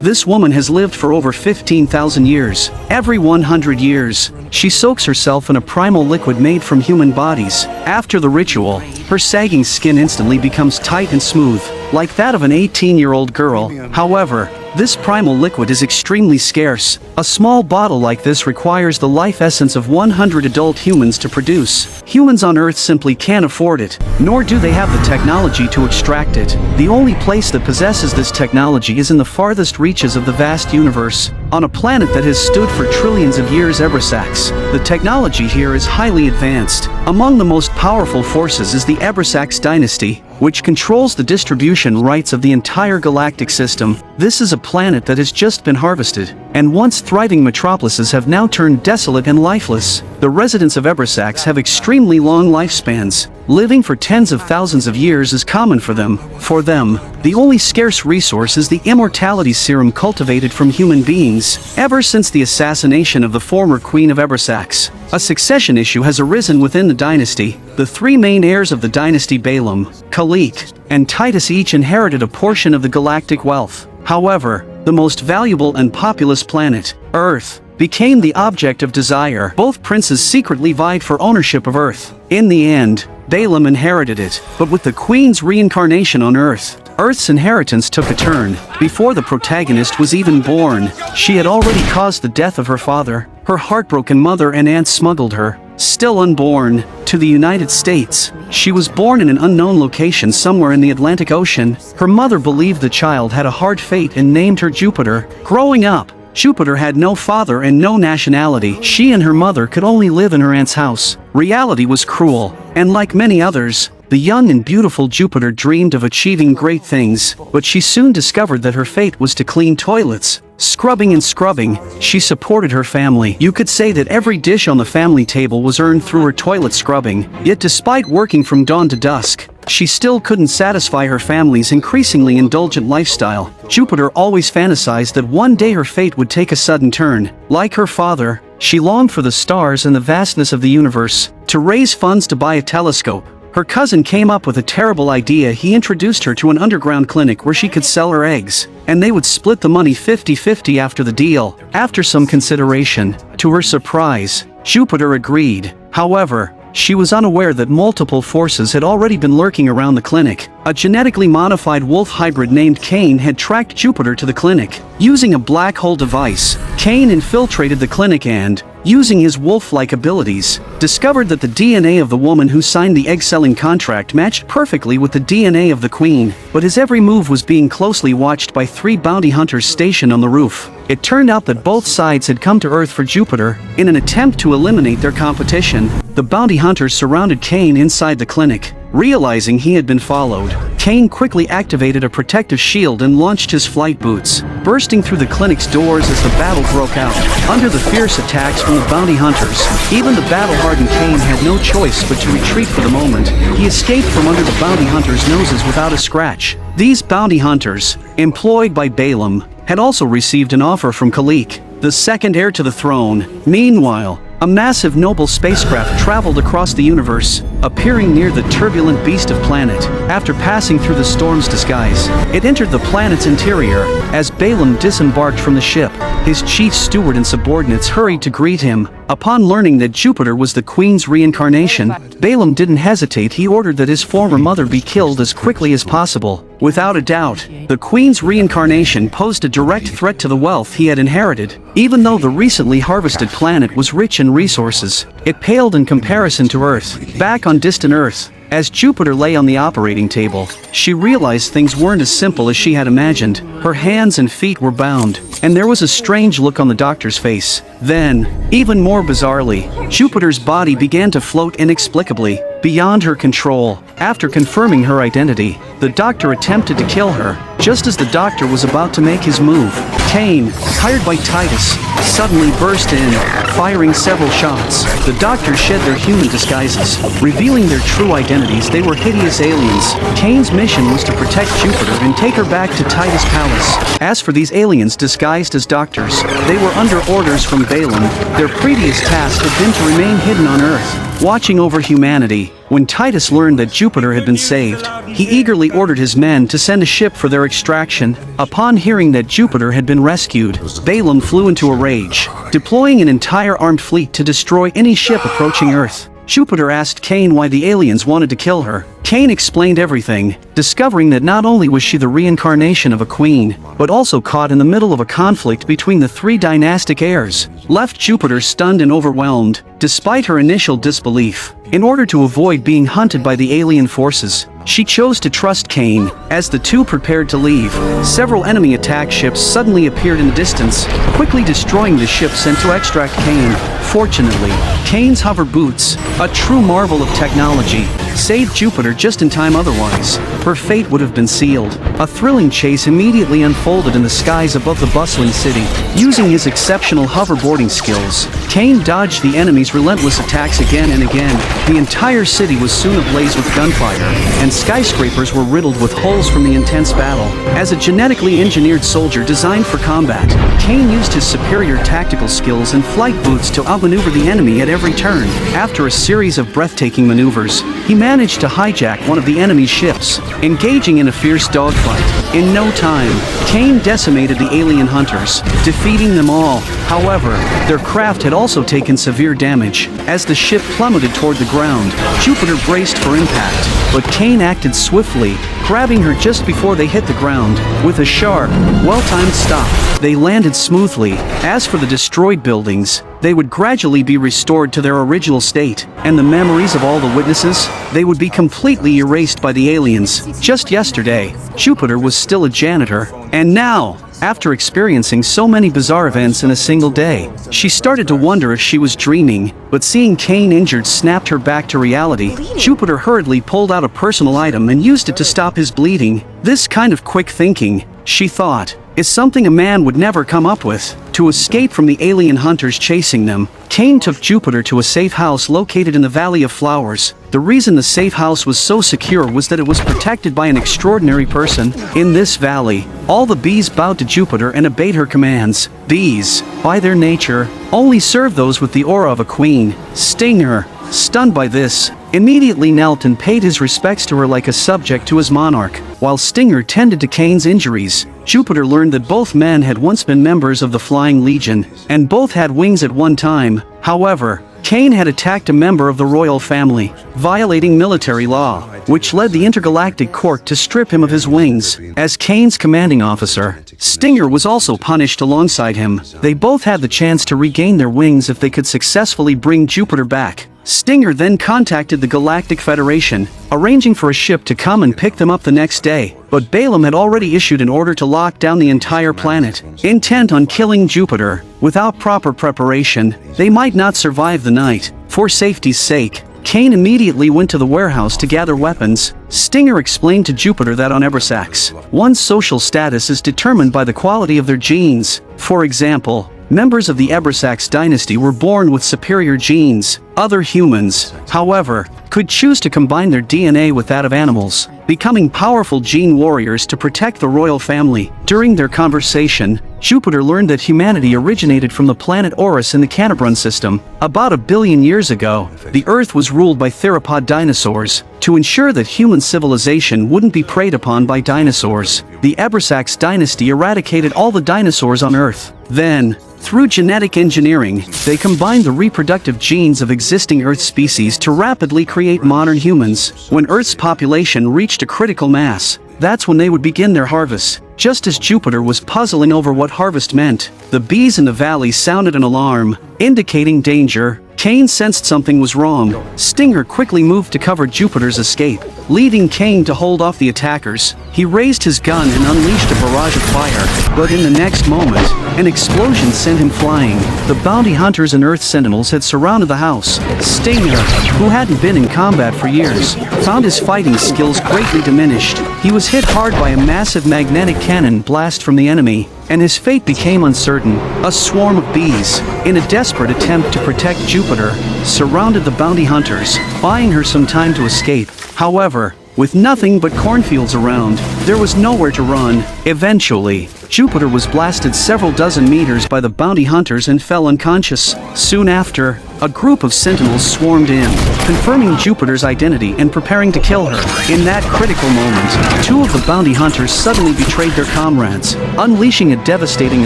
This woman has lived for over 15,000 years. Every 100 years, she soaks herself in a primal liquid made from human bodies. After the ritual, her sagging skin instantly becomes tight and smooth, like that of an 18-year-old girl. However, this primal liquid is extremely scarce. A small bottle like this requires the life essence of 100 adult humans to produce. Humans on Earth simply can't afford it, nor do they have the technology to extract it. The only place that possesses this technology is in the farthest reaches of the vast universe, on a planet that has stood for trillions of years. Ebrasax. The technology here is highly advanced. Among the most powerful forces is the Ebrasax dynasty, which controls the distribution rights of the entire galactic system. This is a planet that has just been harvested, and once thriving metropolises have now turned desolate and lifeless. The residents of Ebrasax have extremely long lifespans. Living for tens of thousands of years is common for them. For them, the only scarce resource is the immortality serum cultivated from human beings. Ever since the assassination of the former queen of Ebrasax, a succession issue has arisen within the dynasty. The three main heirs of the dynasty, Balaam, Kalik, and Titus, each inherited a portion of the galactic wealth. However, the most valuable and populous planet, Earth, became the object of desire. Both princes secretly vied for ownership of Earth. In the end, Balaam inherited it, but with the Queen's reincarnation on Earth, Earth's inheritance took a turn. Before the protagonist was even born, she had already caused the death of her father, her heartbroken mother and aunt smuggled her, still unborn, to the United States. She was born in an unknown location somewhere in the Atlantic Ocean. Her mother believed the child had a hard fate and named her Jupiter. Growing up, Jupiter had no father and no nationality. She and her mother could only live in her aunt's house. Reality was cruel, and like many others, the young and beautiful Jupiter dreamed of achieving great things, but she soon discovered that her fate was to clean toilets. Scrubbing and scrubbing, she supported her family. You could say that every dish on the family table was earned through her toilet scrubbing. Yet despite working from dawn to dusk, she still couldn't satisfy her family's increasingly indulgent lifestyle. Jupiter always fantasized that one day her fate would take a sudden turn. Like her father, she longed for the stars and the vastness of the universe. To raise funds to buy a telescope, her cousin came up with a terrible idea. He introduced her to an underground clinic where she could sell her eggs, and they would split the money 50-50 after the deal. After some consideration, to her surprise, Jupiter agreed. However, she was unaware that multiple forces had already been lurking around the clinic. A genetically modified wolf hybrid named Cain had tracked Jupiter to the clinic. Using a black hole device, Cain infiltrated the clinic and, using his wolf-like abilities, discovered that the DNA of the woman who signed the egg-selling contract matched perfectly with the DNA of the queen. But his every move was being closely watched by 3 bounty hunters stationed on the roof. It turned out that both sides had come to Earth for Jupiter. In an attempt to eliminate their competition, the bounty hunters surrounded Cain inside the clinic. Realizing he had been followed, Cain quickly activated a protective shield and launched his flight boots, bursting through the clinic's doors as the battle broke out. Under the fierce attacks from the bounty hunters, even the battle-hardened Cain had no choice but to retreat for the moment. He escaped from under the bounty hunters' noses without a scratch. These bounty hunters, employed by Balaam, had also received an offer from Kalik, the second heir to the throne. Meanwhile, a massive noble spacecraft traveled across the universe, appearing near the turbulent beast of planet. After passing through the storm's disguise, it entered the planet's interior. As Balaam disembarked from the ship, his chief steward and subordinates hurried to greet him. Upon learning that Jupiter was the queen's reincarnation, Balaam didn't hesitate. He ordered that his former mother be killed as quickly as possible. Without a doubt, the queen's reincarnation posed a direct threat to the wealth he had inherited. Even though the recently harvested planet was rich in resources, it paled in comparison to Earth. Back on distant Earth, as Jupiter lay on the operating table, she realized things weren't as simple as she had imagined. Her hands and feet were bound, and there was a strange look on the doctor's face. Then, even more bizarrely, Jupiter's body began to float inexplicably, beyond her control. After confirming her identity, the doctor attempted to kill her. Just as the doctor was about to make his move, Cain, hired by Titus, suddenly burst in, firing several shots. The doctors shed their human disguises, revealing their true identities. They were hideous aliens. Cain's mission was to protect Jupiter and take her back to Titus' palace. As for these aliens disguised as doctors, they were under orders from Balaam. Their previous task had been to remain hidden on Earth, watching over humanity. When Titus learned that Jupiter had been saved, he eagerly ordered his men to send a ship for their extraction. Upon hearing that Jupiter had been rescued, Balaam flew into a rage, deploying an entire armed fleet to destroy any ship approaching Earth. Jupiter asked Cain why the aliens wanted to kill her. Cain explained everything, discovering that not only was she the reincarnation of a queen, but also caught in the middle of a conflict between the three dynastic heirs, left Jupiter stunned and overwhelmed. Despite her initial disbelief, in order to avoid being hunted by the alien forces, she chose to trust Cain. As the two prepared to leave, several enemy attack ships suddenly appeared in the distance, quickly destroying the ship sent to extract Cain. Fortunately, Cain's hover boots, a true marvel of technology, saved Jupiter just in time. Otherwise, her fate would have been sealed. A thrilling chase immediately unfolded in the skies above the bustling city. Using his exceptional hoverboarding skills, Cain dodged the enemy's relentless attacks again and again. The entire city was soon ablaze with gunfire, and skyscrapers were riddled with holes from the intense battle. As a genetically engineered soldier designed for combat, Cain used his superior tactical skills and flight boots to outmaneuver the enemy at every turn. After a series of breathtaking maneuvers, he managed to hijack one of the enemy's ships, engaging in a fierce dogfight. In no time, Cain decimated the alien hunters, defeating them all. However, their craft had also taken severe damage. As the ship plummeted toward the ground, Jupiter braced for impact, but Cain acted swiftly, grabbing her just before they hit the ground. With a sharp, well-timed stop, they landed smoothly. As for the destroyed buildings, they would gradually be restored to their original state, and the memories of all the witnesses, they would be completely erased by the aliens. Just yesterday, Jupiter was still a janitor, and now, after experiencing so many bizarre events in a single day, she started to wonder if she was dreaming. But seeing Cain injured snapped her back to reality. Jupiter hurriedly pulled out a personal item and used it to stop his bleeding. This kind of quick thinking, she thought, is something a man would never come up with. To escape from the alien hunters chasing them, Cain took Jupiter to a safe house located in the Valley of Flowers. The reason the safe house was so secure was that it was protected by an extraordinary person. In this valley, all the bees bowed to Jupiter and obeyed her commands. Bees, by their nature, only serve those with the aura of a queen. Stinger, stunned by this, immediately knelt and paid his respects to her like a subject to his monarch. While Stinger tended to Cain's injuries, Jupiter learned that both men had once been members of the Flying Legion, and both had wings at one time. However, Cain had attacked a member of the royal family, violating military law, which led the intergalactic court to strip him of his wings. As Cain's commanding officer, Stinger was also punished alongside him. They both had the chance to regain their wings if they could successfully bring Jupiter back. Stinger then contacted the Galactic Federation, arranging for a ship to come and pick them up the next day. But Balaam had already issued an order to lock down the entire planet, intent on killing Jupiter. Without proper preparation, they might not survive the night. For safety's sake, Cain immediately went to the warehouse to gather weapons. Stinger explained to Jupiter that on Ebrisax, one's social status is determined by the quality of their genes. For example, members of the Ebrisax dynasty were born with superior genes. Other humans, however, could choose to combine their DNA with that of animals, becoming powerful gene warriors to protect the royal family. During their conversation, Jupiter learned that humanity originated from the planet Orus in the Cantabron system. About 1 billion years ago, the Earth was ruled by theropod dinosaurs. To ensure that human civilization wouldn't be preyed upon by dinosaurs, the Ebrisax dynasty eradicated all the dinosaurs on Earth. Then, through genetic engineering, they combined the reproductive genes of existing Earth species to rapidly create modern humans. When Earth's population reached a critical mass, that's when they would begin their harvest. Just as Jupiter was puzzling over what harvest meant, the bees in the valley sounded an alarm, indicating danger. Cain sensed something was wrong. Stinger quickly moved to cover Jupiter's escape, leading Cain to hold off the attackers. He raised his gun and unleashed a barrage of fire, but in the next moment, an explosion sent him flying. The bounty hunters and Earth Sentinels had surrounded the house. Stinger, who hadn't been in combat for years, found his fighting skills greatly diminished. He was hit hard by a massive magnetic cannon blast from the enemy, and his fate became uncertain. A swarm of bees, in a desperate attempt to protect Jupiter, surrounded the bounty hunters, buying her some time to escape. However, with nothing but cornfields around, there was nowhere to run. Eventually, Jupiter was blasted several dozen meters by the bounty hunters and fell unconscious. Soon after, a group of sentinels swarmed in, confirming Jupiter's identity and preparing to kill her. In that critical moment, two of the bounty hunters suddenly betrayed their comrades, unleashing a devastating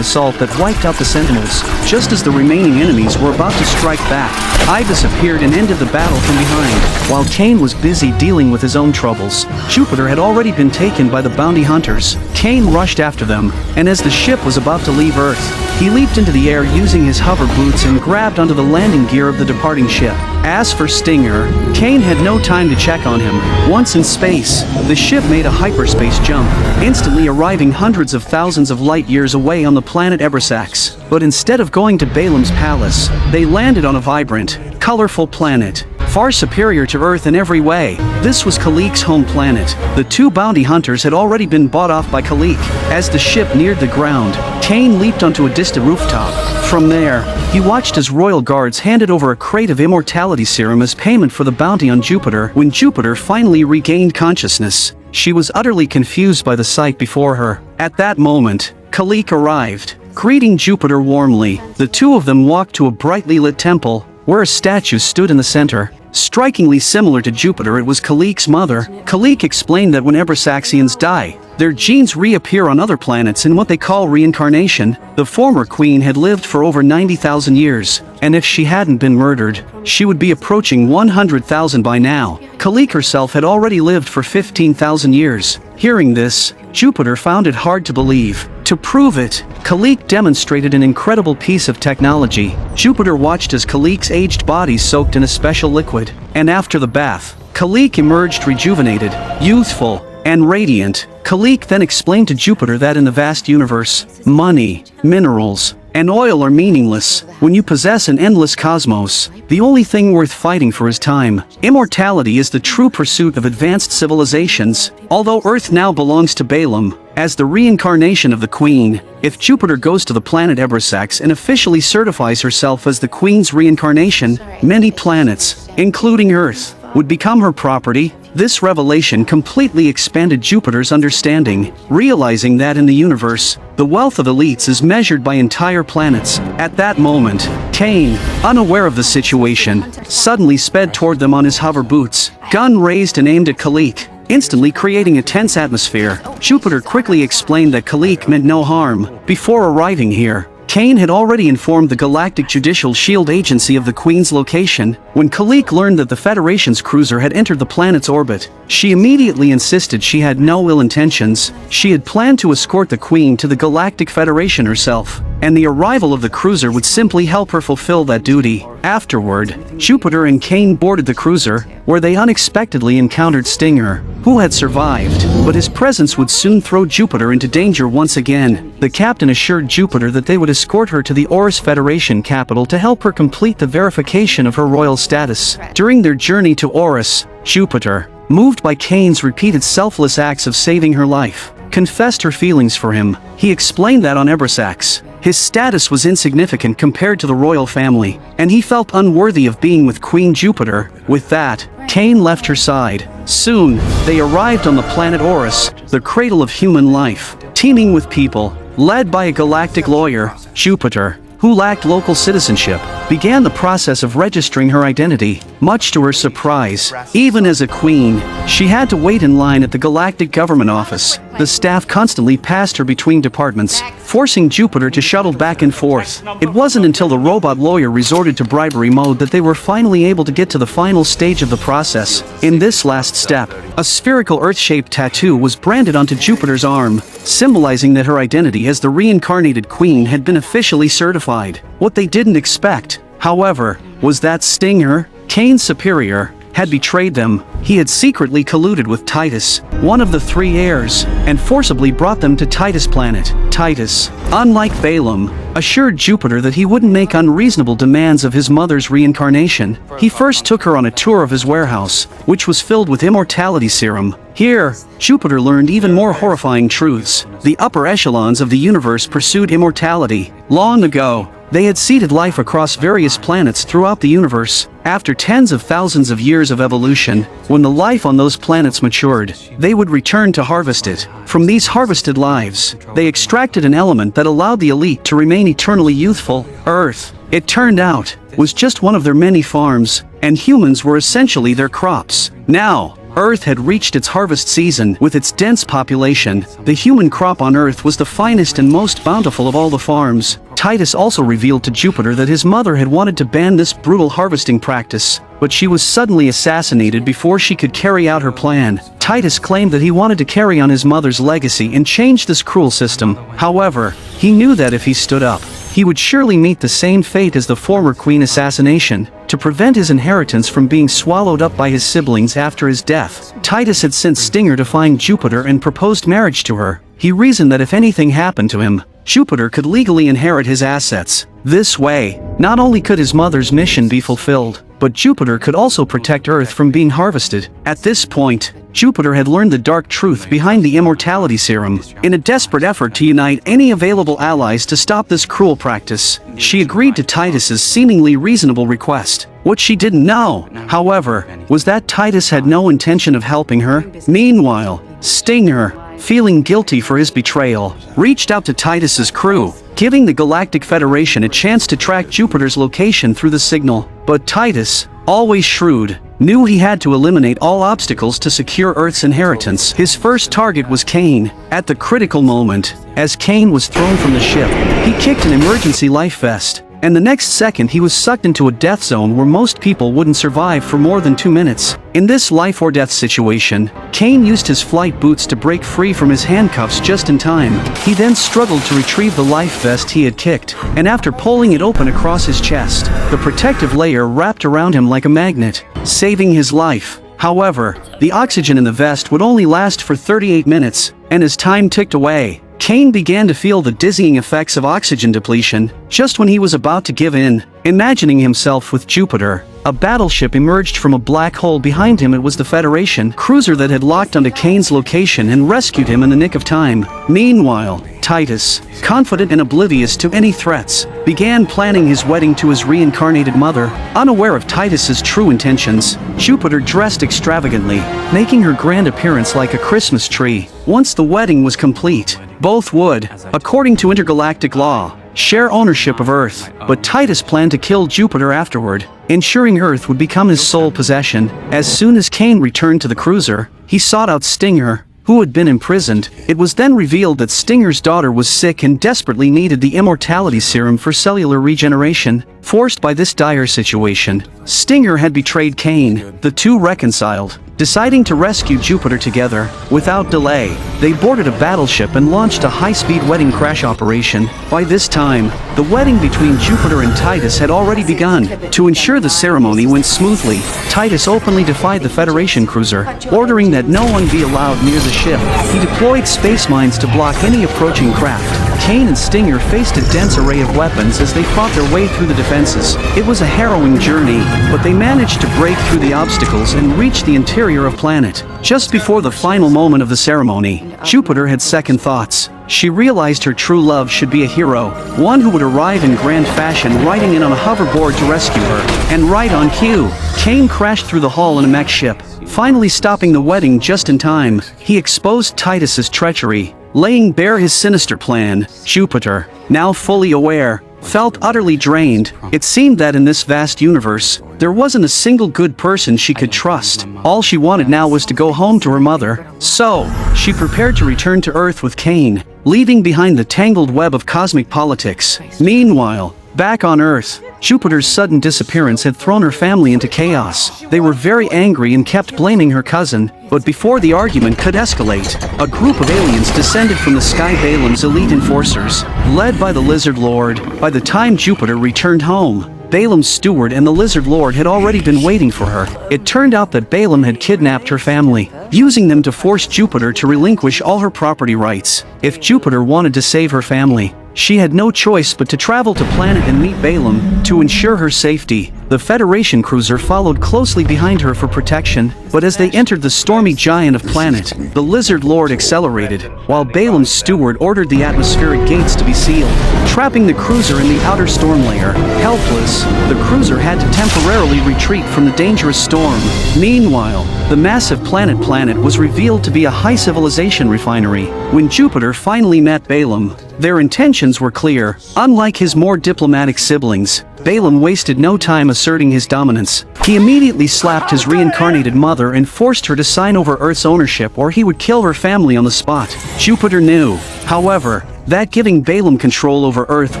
assault that wiped out the sentinels. Just as the remaining enemies were about to strike back, Ibis appeared and ended the battle from behind. While Cain was busy dealing with his own troubles, Jupiter had already been taken by the bounty hunters. Cain rushed after them, and as the ship was about to leave Earth, he leaped into the air using his hover boots and grabbed onto the landing gear of the departing ship. As for Stinger, Cain had no time to check on him. Once in space, the ship made a hyperspace jump, instantly arriving hundreds of thousands of light years away on the planet Ebrisax. But instead of going to Balaam's palace, they landed on a vibrant, colorful planet, far superior to Earth in every way. This was Kalik's home planet. The two bounty hunters had already been bought off by Kalik. As the ship neared the ground, Cain leaped onto a distant rooftop. From there, he watched as royal guards handed over a crate of immortality serum as payment for the bounty on Jupiter. When Jupiter finally regained consciousness, she was utterly confused by the sight before her. At that moment, Kalik arrived. Greeting Jupiter warmly, the two of them walked to a brightly lit temple, where a statue stood in the center. Strikingly similar to Jupiter, it was Kalik's mother. Kalik explained that when Ebrisaxians die, their genes reappear on other planets in what they call reincarnation. The former queen had lived for over 90,000 years, and if she hadn't been murdered, she would be approaching 100,000 by now. Kalik herself had already lived for 15,000 years. Hearing this, Jupiter found it hard to believe. To prove it, Kalik demonstrated an incredible piece of technology. Jupiter watched as Kalik's aged body soaked in a special liquid, and after the bath, Kalik emerged rejuvenated, youthful, and radiant. Kalik then explained to Jupiter that in the vast universe, money, minerals, and oil are meaningless. When you possess an endless cosmos, the only thing worth fighting for is time. Immortality is the true pursuit of advanced civilizations. Although Earth now belongs to Balaam, as the reincarnation of the Queen, if Jupiter goes to the planet Ebrisax and officially certifies herself as the Queen's reincarnation, many planets, including Earth, would become her property. This revelation completely expanded Jupiter's understanding, realizing that in the universe, the wealth of elites is measured by entire planets. At that moment, Cain, unaware of the situation, suddenly sped toward them on his hover boots, gun raised and aimed at Kalik, instantly creating a tense atmosphere. Jupiter quickly explained that Kalik meant no harm. Before arriving here, Cain had already informed the Galactic Judicial Shield Agency of the Queen's location. When Kalik learned that the Federation's cruiser had entered the planet's orbit, she immediately insisted she had no ill intentions. She had planned to escort the Queen to the Galactic Federation herself, and the arrival of the cruiser would simply help her fulfill that duty. Afterward, Jupiter and Cain boarded the cruiser, where they unexpectedly encountered Stinger, who had survived, but his presence would soon throw Jupiter into danger once again. The captain assured Jupiter that they would escort her to the Oris Federation capital to help her complete the verification of her royal status. During their journey to Oris, Jupiter, moved by Cain's repeated selfless acts of saving her life, confessed her feelings for him. He explained that on Ebrisax, his status was insignificant compared to the royal family, and he felt unworthy of being with Queen Jupiter. With that, Cain left her side. Soon, they arrived on the planet Oris, the cradle of human life, teeming with people. Led by a galactic lawyer, Jupiter, who lacked local citizenship, began the process of registering her identity. Much to her surprise, even as a queen, she had to wait in line at the Galactic Government Office. The staff constantly passed her between departments, forcing Jupiter to shuttle back and forth. It wasn't until the robot lawyer resorted to bribery mode that they were finally able to get to the final stage of the process. In this last step, a spherical Earth-shaped tattoo was branded onto Jupiter's arm, symbolizing that her identity as the reincarnated queen had been officially certified. What they didn't expect, however, was that Stinger, Cain's superior, had betrayed them. He had secretly colluded with Titus, one of the three heirs, and forcibly brought them to Titus' planet. Titus, unlike Balaam, assured Jupiter that he wouldn't make unreasonable demands of his mother's reincarnation. He first took her on a tour of his warehouse, which was filled with immortality serum. Here, Jupiter learned even more horrifying truths. The upper echelons of the universe pursued immortality. Long ago, they had seeded life across various planets throughout the universe. After tens of thousands of years of evolution, when the life on those planets matured, they would return to harvest it. From these harvested lives, they extracted an element that allowed the elite to remain eternally youthful. Earth, it turned out, was just one of their many farms, and humans were essentially their crops. Now, Earth had reached its harvest season. With its dense population, the human crop on Earth was the finest and most bountiful of all the farms. Titus also revealed to Jupiter that his mother had wanted to ban this brutal harvesting practice, but she was suddenly assassinated before she could carry out her plan. Titus claimed that he wanted to carry on his mother's legacy and change this cruel system. However, he knew that if he stood up, he would surely meet the same fate as the former queen assassination. To prevent his inheritance from being swallowed up by his siblings after his death, Titus had sent Stinger to find Jupiter and proposed marriage to her. He reasoned that if anything happened to him, Jupiter could legally inherit his assets. This way, not only could his mother's mission be fulfilled, but Jupiter could also protect Earth from being harvested. At this point, Jupiter had learned the dark truth behind the immortality serum. In a desperate effort to unite any available allies to stop this cruel practice, she agreed to Titus's seemingly reasonable request. What she didn't know, however, was that Titus had no intention of helping her. Meanwhile, Stinger, feeling guilty for his betrayal, reached out to Titus's crew, giving the Galactic Federation a chance to track Jupiter's location through the signal. But Titus, always shrewd, knew he had to eliminate all obstacles to secure Earth's inheritance. His first target was Kane. At the critical moment, as Kane was thrown from the ship, he kicked an emergency life vest, and the next second he was sucked into a death zone where most people wouldn't survive for more than 2 minutes. In this life or death situation, Kane used his flight boots to break free from his handcuffs just in time. He then struggled to retrieve the life vest he had kicked, and after pulling it open across his chest, the protective layer wrapped around him like a magnet, saving his life. However, the oxygen in the vest would only last for 38 minutes, and as time ticked away, Kane began to feel the dizzying effects of oxygen depletion. Just when he was about to give in, imagining himself with Jupiter, a battleship emerged from a black hole behind him. It was the Federation cruiser that had locked onto Kane's location and rescued him in the nick of time. Meanwhile, Titus, confident and oblivious to any threats, began planning his wedding to his reincarnated mother. Unaware of Titus's true intentions, Jupiter dressed extravagantly, making her grand appearance like a Christmas tree. Once the wedding was complete, both would, according to intergalactic law, share ownership of Earth, but Titus planned to kill Jupiter afterward, ensuring Earth would become his sole possession. As soon as Kane returned to the cruiser, he sought out Stinger, who had been imprisoned. It was then revealed that Stinger's daughter was sick and desperately needed the immortality serum for cellular regeneration. Forced by this dire situation, Stinger had betrayed Kane. The two reconciled, deciding to rescue Jupiter together. Without delay, they boarded a battleship and launched a high-speed wedding crash operation. By this time, the wedding between Jupiter and Titus had already begun. To ensure the ceremony went smoothly, Titus openly defied the Federation cruiser, ordering that no one be allowed near the ship. He deployed space mines to block any approaching craft. Kane and Stinger faced a dense array of weapons as they fought their way through the defenses. It was a harrowing journey, but they managed to break through the obstacles and reach the interior of planet. Just before the final moment of the ceremony, Jupiter had second thoughts. She realized her true love should be a hero, one who would arrive in grand fashion riding in on a hoverboard to rescue her. And right on cue, Kane crashed through the hull in a mech ship, finally stopping the wedding just in time. He exposed Titus's treachery, laying bare his sinister plan. Jupiter, now fully aware, felt utterly drained. It seemed that in this vast universe, there wasn't a single good person she could trust. All she wanted now was to go home to her mother. So, she prepared to return to Earth with Kane, leaving behind the tangled web of cosmic politics. Meanwhile, back on Earth, Jupiter's sudden disappearance had thrown her family into chaos. They were very angry and kept blaming her cousin, but before the argument could escalate, a group of aliens descended from the sky. Balaam's elite enforcers, led by the Lizard Lord. By the time Jupiter returned home, Balaam's steward and the Lizard Lord had already been waiting for her. It turned out that Balaam had kidnapped her family, using them to force Jupiter to relinquish all her property rights. If Jupiter wanted to save her family, she had no choice but to travel to planet and meet Balaam. To ensure her safety, the Federation cruiser followed closely behind her for protection, but as they entered the stormy giant of planet, the Lizard Lord accelerated, while Balaam's steward ordered the atmospheric gates to be sealed, trapping the cruiser in the outer storm layer. Helpless, the cruiser had to temporarily retreat from the dangerous storm. Meanwhile, the massive planet was revealed to be a high civilization refinery. When Jupiter finally met Balaam, their intentions were clear. Unlike his more diplomatic siblings, Balaam wasted no time asserting his dominance. He immediately slapped his reincarnated mother and forced her to sign over Earth's ownership or he would kill her family on the spot. Jupiter knew, however, that giving Balaam control over Earth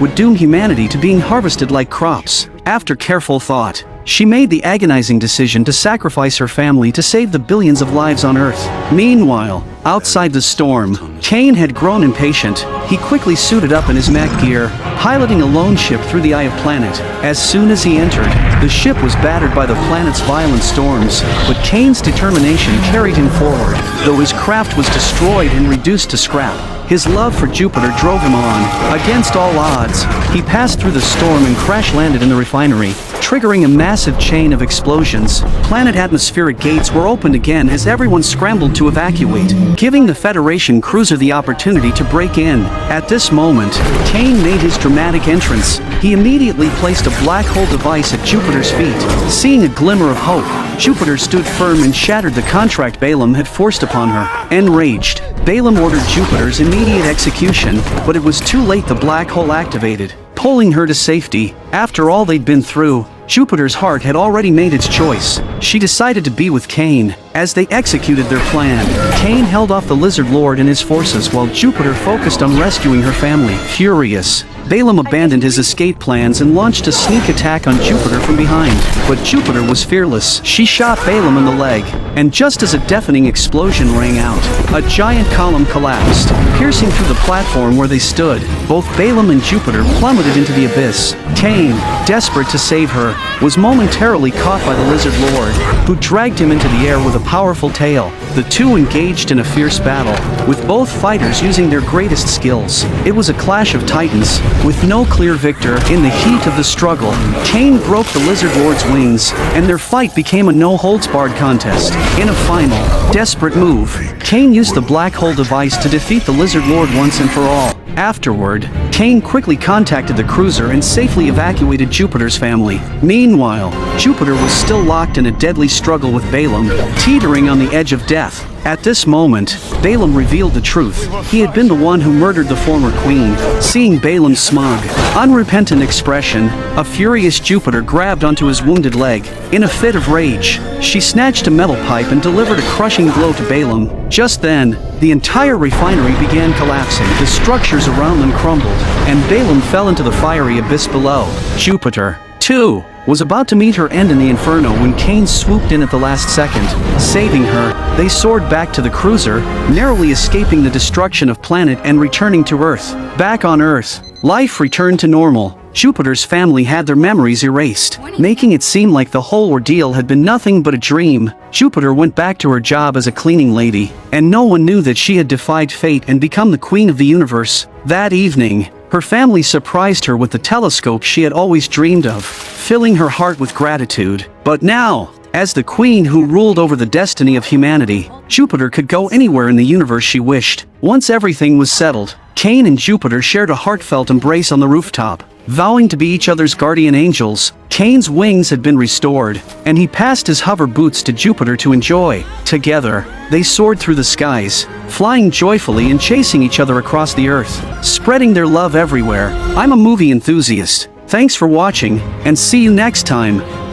would doom humanity to being harvested like crops. After careful thought, she made the agonizing decision to sacrifice her family to save the billions of lives on Earth. Meanwhile, outside the storm, Cain had grown impatient. He quickly suited up in his mech gear, piloting a lone ship through the Eye of Planet. As soon as he entered, the ship was battered by the planet's violent storms, but Cain's determination carried him forward. Though his craft was destroyed and reduced to scrap, his love for Jupiter drove him on. Against all odds, he passed through the storm and crash-landed in the refinery, triggering a massive chain of explosions. Planet atmospheric gates were opened again as everyone scrambled to evacuate, giving the Federation cruiser the opportunity to break in. At this moment, Cain made his dramatic entrance. He immediately placed a black hole device at Jupiter's feet. Seeing a glimmer of hope, Jupiter stood firm and shattered the contract Balaam had forced upon her. Enraged, Balaam ordered Jupiter's immediate execution, but it was too late. The black hole activated, pulling her to safety. After all they'd been through, Jupiter's heart had already made its choice. She decided to be with Cain. As they executed their plan, Cain held off the Lizard Lord and his forces while Jupiter focused on rescuing her family. Furious, Balaam abandoned his escape plans and launched a sneak attack on Jupiter from behind. But Jupiter was fearless. She shot Balaam in the leg, and just as a deafening explosion rang out, a giant column collapsed, piercing through the platform where they stood. Both Balaam and Jupiter plummeted into the abyss. Cain, desperate to save her, was momentarily caught by the Lizard Lord, who dragged him into the air with a powerful tail. The two engaged in a fierce battle, with both fighters using their greatest skills. It was a clash of titans, with no clear victor. In the heat of the struggle, Cain broke the Lizard Lord's wings, and their fight became a no-holds-barred contest. In a final, desperate move, Cain used the black hole device to defeat the Lizard Lord once and for all. Afterward, Cain quickly contacted the cruiser and safely evacuated Jupiter's family. Meanwhile, Jupiter was still locked in a deadly struggle with Balaam, teetering on the edge of death. At this moment, Balaam revealed the truth. He had been the one who murdered the former queen. Seeing Balaam's smug, unrepentant expression, a furious Jupiter grabbed onto his wounded leg. In a fit of rage, she snatched a metal pipe and delivered a crushing blow to Balaam. Just then, the entire refinery began collapsing. The structures around them crumbled, and Balaam fell into the fiery abyss below. Jupiter, too, was about to meet her end in the inferno when Cain swooped in at the last second. Saving her, they soared back to the cruiser, narrowly escaping the destruction of planet and returning to Earth. Back on Earth, life returned to normal. Jupiter's family had their memories erased, making it seem like the whole ordeal had been nothing but a dream. Jupiter went back to her job as a cleaning lady, and no one knew that she had defied fate and become the queen of the universe. That evening, her family surprised her with the telescope she had always dreamed of, filling her heart with gratitude. But now, as the queen who ruled over the destiny of humanity, Jupiter could go anywhere in the universe she wished. Once everything was settled, Cain and Jupiter shared a heartfelt embrace on the rooftop. Vowing to be each other's guardian angels, Cain's wings had been restored, and he passed his hover boots to Jupiter to enjoy. Together, they soared through the skies, flying joyfully and chasing each other across the earth, spreading their love everywhere. I'm a movie enthusiast. Thanks for watching, and see you next time.